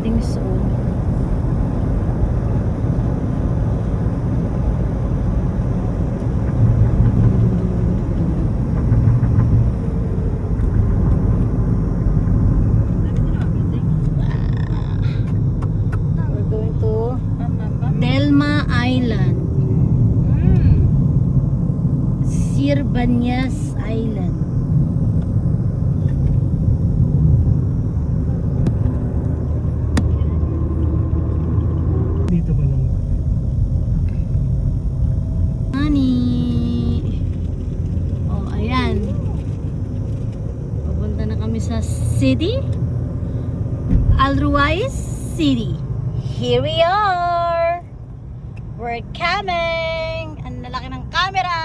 buildings. Oh. We're going to Delma Island. Sirbaniyas Island. Dito ba naman? Oh, ayan. Pupunta na kami sa city. Al Ruwais City. Here we are. We're coming. Ang lalaki ng camera.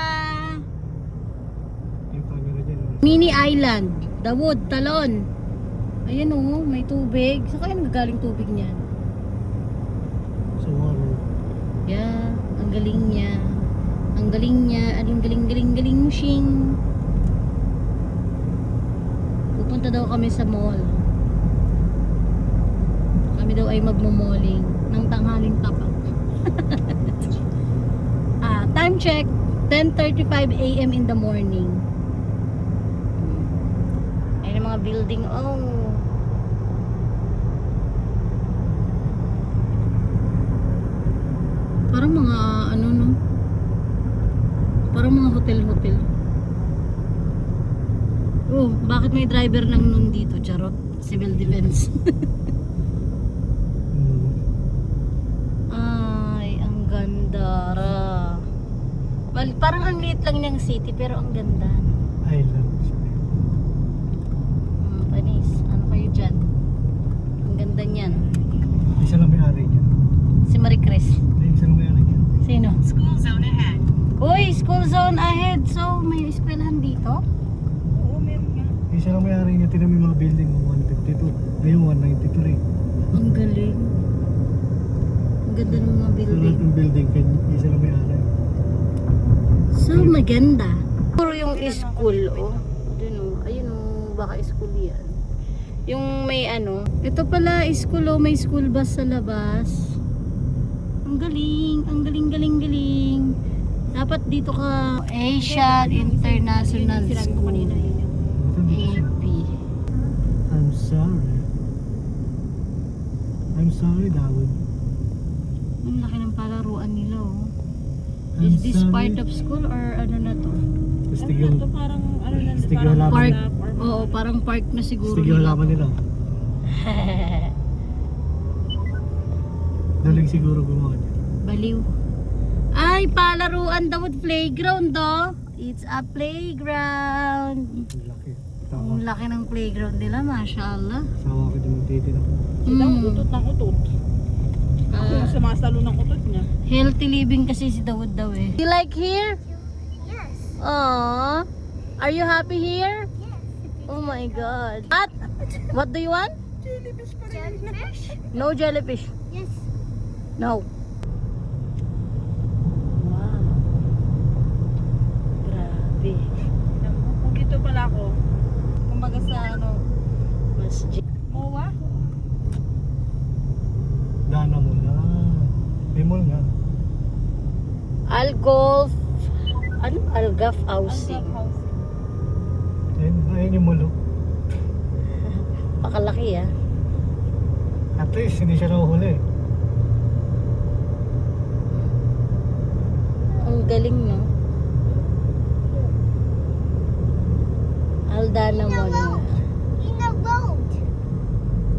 Yung camera dyan. Mini Island. Dawood, Talon. Ayan oh, may tubig. Saan kaya nagagaling tubig niyan? Sa water. Yeah, ang galing niya. Ang galing niya. Ang galing mo, Shing. Pupunta daw kami sa mall. Kami daw ay magmo-malling ng tanghaling tapat. Time check, 10:35 AM in the morning. Ayun ang mga building. Oh. Parang mga ano no? Parang mga hotel-hotel. Oh, bakit may driver ng nun dito? Charot. Civil defense. Ay, ang ganda ra. Well, parang ang liit lang niyang city pero ang ganda. Island. Panis, ano kayo dyan? Ang ganda niyan. Isa lang may-ari niya. Si Marie Chris. Isa lang may-ari niya. Sino? School zone ahead. Uy, school zone ahead. So, may eskwelahan dito? Oo, meron nga. Isa lang may-ari niya. Tinan mo yung mga building mo. 152. Ayun, 193. Ang galing. Ang ganda ng mga So, building. lahat ng building, isa lang may-ari. So, maganda. Puro yung school, oh. Dun, oh. Ayun, oh. Baka school yan. Yung may ano. Ito pala, school, oh. May school bus sa labas. Ang galing. Ang galing. Dapat dito ka. Asian International School. AP. I'm sorry, Dawood. Ang laki ng palaruan nila, oh. I'm Is this sorry. part of school or ano na to? Astig Ano yung, na to, parang ano na, astig yung parang halaman. Park. lab or Oo, parang park na siguro. Astig yung halaman nila. Daling siguro gumawa niya. Baliw. Ay, palaruan daw at playground, do. It's a playground. Ang laki. Ang laki ng playground nila, mashallah. Sawa ko dyan magtitinap. Siya daw, utot ng utot. Ako yung sumasalo ng utot niya. Healthy living kasi si Dawood daw eh. You like here? Yes. Aww. Are you happy here? Yes. Oh my God. What do you want? Jellyfish? No jellyfish. Yes. No. Wow. Grabe. Kung dito pala ako, kumaga sa ano, Masjid. MOA? Dana mo na. May mall nga. Algolf. Ano? Algaf housing. Ayun yung mall. Oh. Pakalaki ah. At least, hindi siya nahuhuli. Ang galing no. Aldana Mall. In the road.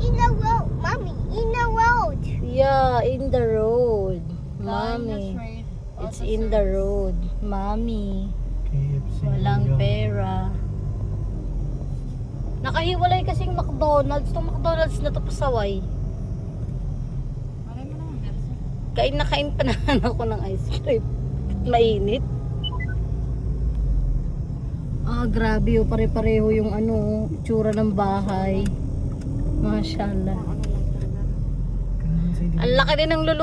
In the road, mommy. In the road. Yeah, in the road. Mommy. It's in the road. Mommy. KFC. Walang pera. Nakahiwalay kasing McDonald's. Itong McDonald's na to pasaway. Maray mo naman, Elsa. Kain na kain pa naman ako ng ice cream. Mainit. Grabe oh. Pare-pareho yung ano, itsura ng bahay. Mashallah. Ano lang talaga. Ganun sa Ang laki din ng lulu.